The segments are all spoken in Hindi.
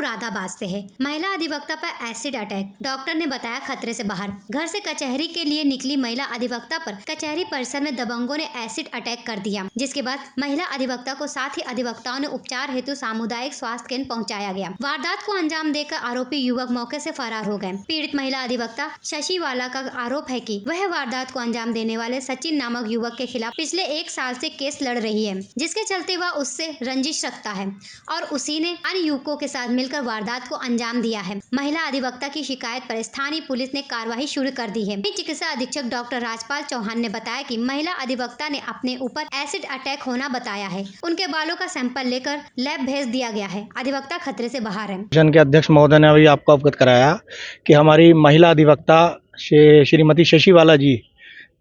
मुरादाबाद से है। महिला अधिवक्ता पर एसिड अटैक, डॉक्टर ने बताया खतरे से बाहर। घर से कचहरी के लिए निकली महिला अधिवक्ता पर कचहरी परिसर में दबंगों ने एसिड अटैक कर दिया, जिसके बाद महिला अधिवक्ता को साथ ही अधिवक्ताओं ने उपचार हेतु सामुदायिक स्वास्थ्य केंद्र पहुंचाया गया। वारदात को अंजाम देकर आरोपी युवक मौके से फरार हो गए। पीड़ित महिला अधिवक्ता शशि वाला का आरोप है कि वह वारदात को अंजाम देने वाले सचिन नामक युवक के खिलाफ पिछले 1 साल से केस लड़ रही है, जिसके चलते वह उससे रंजिश रखता है और उसी ने अन्य युवकों के साथ मिलकर वारदात को अंजाम दिया है। महिला अधिवक्ता की शिकायत पर स्थानीय पुलिस ने कार्रवाई शुरू कर दी है। चिकित्सा अधीक्षक डॉक्टर राजपाल चौहान ने बताया कि महिला अधिवक्ता ने अपने ऊपर एसिड अटैक होना बताया है। उनके बालों का सैंपल लेकर लैब भेज दिया गया है। अधिवक्ता खतरे से बाहर है। मिशन के अध्यक्ष महोदय ने अभी आपको अवगत कराया कि हमारी महिला अधिवक्ता श्रीमती शशि वाला जी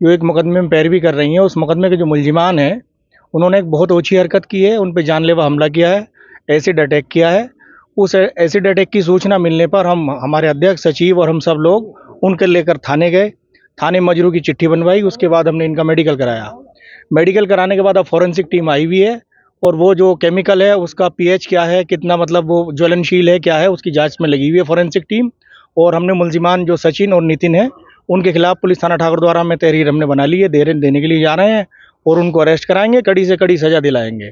जो एक मुकदमे में पैरवी कर रही हैं, उस मुकदमे के जो मुलजिमान हैं उन्होंने एक बहुत ओछी हरकत की है। उन पर जानलेवा हमला किया है, एसिड अटैक किया है। उस एसिड अटैक की सूचना मिलने पर हमारे अध्यक्ष सचिव और हम सब लोग उनके लेकर थाने गए। थाने मजरू की चिट्ठी बनवाई। उसके बाद हमने इनका मेडिकल कराया। मेडिकल कराने के बाद अब फॉरेंसिक टीम आई हुई है और वो जो केमिकल है उसका पीएच क्या है, कितना मतलब वो ज्वलनशील है, क्या है, उसकी जांच में लगी हुई है फॉरेंसिक टीम। और हमने मुलजिमान जो सचिन और नितिन है उनके खिलाफ पुलिस थाना ठाकुर द्वारा में तहरीर हमने बना ली है। देने के लिए जा रहे हैं और उनको अरेस्ट कराएंगे, कड़ी से कड़ी सजा दिलाएंगे।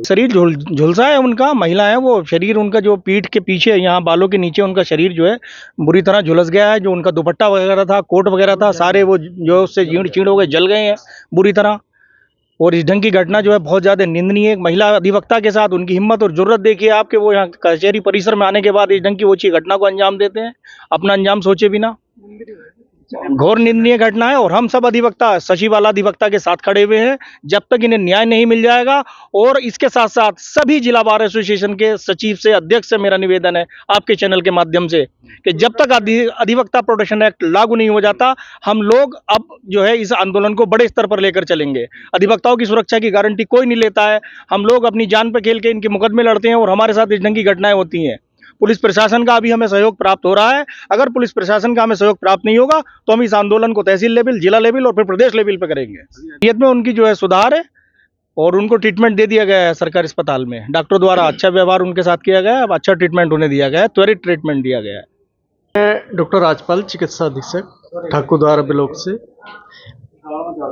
शरीर झुलसा है उनका, महिला है वो। शरीर उनका जो पीठ के पीछे यहाँ बालों के नीचे उनका शरीर जो है बुरी तरह झुलस गया है। जो उनका दुपट्टा वगैरह था, कोट वगैरह था, सारे वो जो उससे चीड़ हो गए, जल गए हैं बुरी तरह। और इस ढंग की घटना जो है बहुत ज़्यादा निंदनीय है। एक महिला अधिवक्ता के साथ उनकी हिम्मत और जुर्रत देखिए आपके, वो यहाँ कचहरी परिसर में आने के बाद इस ढंग की ओछी घटना को अंजाम देते हैं, अपना अंजाम सोचे बिना। घोर निंदनीय घटना है और हम सब अधिवक्ता शशि वाला अधिवक्ता के साथ खड़े हुए हैं जब तक इन्हें न्याय नहीं मिल जाएगा। और इसके साथ साथ सभी जिला बार एसोसिएशन के सचिव से, अध्यक्ष से मेरा निवेदन है आपके चैनल के माध्यम से कि जब तक अधिवक्ता प्रोटेक्शन एक्ट लागू नहीं हो जाता, हम लोग अब जो है इस आंदोलन को बड़े स्तर पर लेकर चलेंगे। अधिवक्ताओं की सुरक्षा की गारंटी कोई नहीं लेता है। हम लोग अपनी जान पर खेल के इनके मुकदमे लड़ते हैं और हमारे साथ इस ढंग की घटनाएं होती हैं। पुलिस प्रशासन का अभी हमें सहयोग प्राप्त हो रहा है। अगर पुलिस प्रशासन का हमें सहयोग प्राप्त नहीं होगा तो हम इस आंदोलन को तहसील लेवल, जिला लेवल और फिर प्रदेश लेवल पे करेंगे। नियत में उनकी जो है सुधार है और उनको ट्रीटमेंट दे दिया गया है सरकारी अस्पताल में। डॉक्टर द्वारा अच्छा व्यवहार उनके साथ किया गया है। अब अच्छा ट्रीटमेंट उन्हें दिया गया है, त्वरित ट्रीटमेंट दिया गया है। मैं डॉक्टर राजपाल, चिकित्सा अधीक्षक ठाकुर द्वारा ब्लॉक से।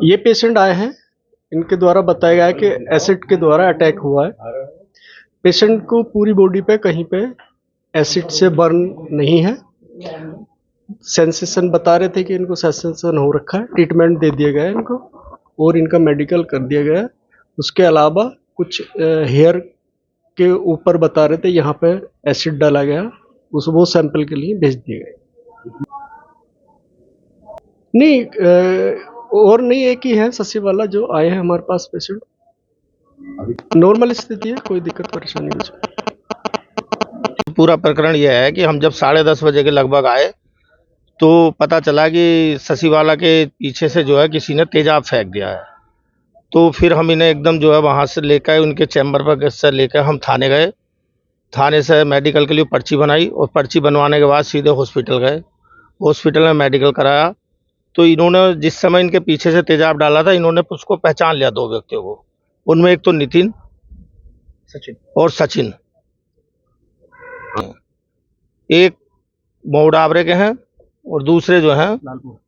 ये पेशेंट आए हैं, इनके द्वारा बताया गया है कि एसिड के द्वारा अटैक हुआ है। पेशेंट को पूरी बॉडी पे कहीं पे एसिड से बर्न नहीं है। सेंसेशन बता रहे थे कि इनको सेंसेशन हो रखा है। ट्रीटमेंट दे दिया गया है इनको और इनका मेडिकल कर दिया गया है। उसके अलावा कुछ हेयर के ऊपर बता रहे थे यहाँ पे एसिड डाला गया, वो सैंपल के लिए भेज दिए गए। नहीं और नहीं, एक ही है शशि वाला जो आए हैं हमारे पास पेशेंट। नॉर्मल स्थिति है, कोई दिक्कत परेशानी नहीं। पूरा प्रकरण यह है कि हम जब 10:30 बजे के लगभग आए तो पता चला कि शशि वाला के पीछे से जो है किसी ने तेजाब फेंक दिया है। तो फिर हम इन्हें एकदम जो है वहाँ से लेकर उनके चैम्बर पर से लेकर हम थाने गए। थाने से मेडिकल के लिए पर्ची बनाई और पर्ची बनवाने के बाद सीधे हॉस्पिटल गए। हॉस्पिटल में मेडिकल कराया तो इन्होंने जिस समय इनके पीछे से तेजाब डाला था इन्होंने उसको पहचान लिया 2 व्यक्तियों को। उनमें एक तो नितिन और सचिन, एक मोडावरे के हैं और दूसरे जो हैं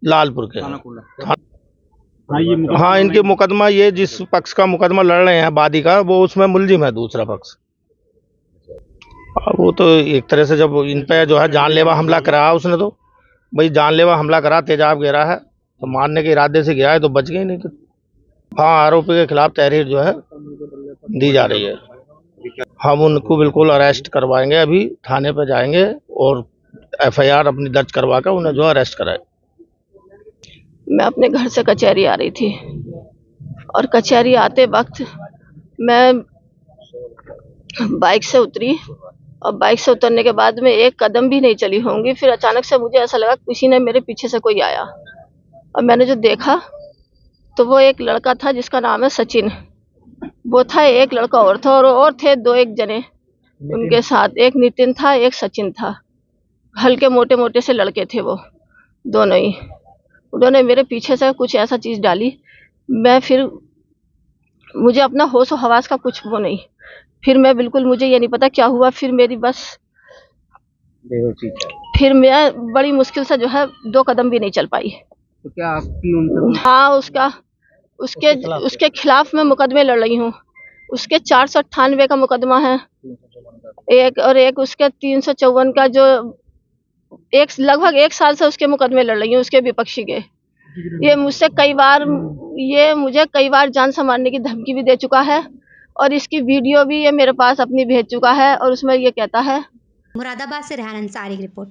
लालपुर के हैं। हाँ, इनके मुकदमा ये जिस पक्ष का मुकदमा लड़ रहे हैं वादी का, वो उसमें मुलजिम है दूसरा पक्ष। वो तो एक तरह से जब इन पे जो है जानलेवा हमला करा उसने, तो भाई जानलेवा हमला करा, तेजाब गिरा है तो मारने के इरादे से गिरा है तो बच गए नहीं तो। हाँ, आरोपी के खिलाफ तहरीर जो है दी जा रही है। हम उनको बिल्कुल अरेस्ट करवाएंगे, अभी थाने पर जाएंगे और एफआईआर अपनी दर्ज करवा कर उन्हें जो अरेस्ट कराए। मैं अपने घर से कचहरी आ रही थी और कचहरी आते वक्त मैं बाइक से उतरी और बाइक से उतरने के बाद में एक कदम भी नहीं चली होंगी, फिर अचानक से मुझे ऐसा लगा किसी ने मेरे पीछे से कोई आया और मैंने जो देखा तो वो एक लड़का था जिसका नाम है सचिन। वो था, एक लड़का और था और थे 2-1 जने उनके साथ। एक नितिन था, एक सचिन था। हल्के मोटे मोटे से लड़के थे वो दोनों ही। उन्होंने मेरे पीछे से कुछ ऐसा चीज़ डाली। मैं फिर मुझे अपना होश और हवास का कुछ वो नहीं। फिर मैं बिल्कुल, मुझे ये नहीं पता क्या हुआ। फिर मेरी बस फिर मैं बड़ी मुश्किल से जो है 2 कदम भी नहीं चल पाई। तो क्या आपकी उनसे हाँ, उसके खिलाफ मैं मुकदमे लड़ रही हूँ। उसके 498 का मुकदमा है एक, और एक उसके 354 का, जो लगभग 1 साल से उसके मुकदमे लड़ रही हूँ, उसके विपक्षी के। ये मुझे कई बार जान से मारने की धमकी भी दे चुका है, और इसकी वीडियो भी ये मेरे पास अपनी भेज चुका है, और उसमें ये कहता है। मुरादाबाद से रेहान अंसारी की रिपोर्ट।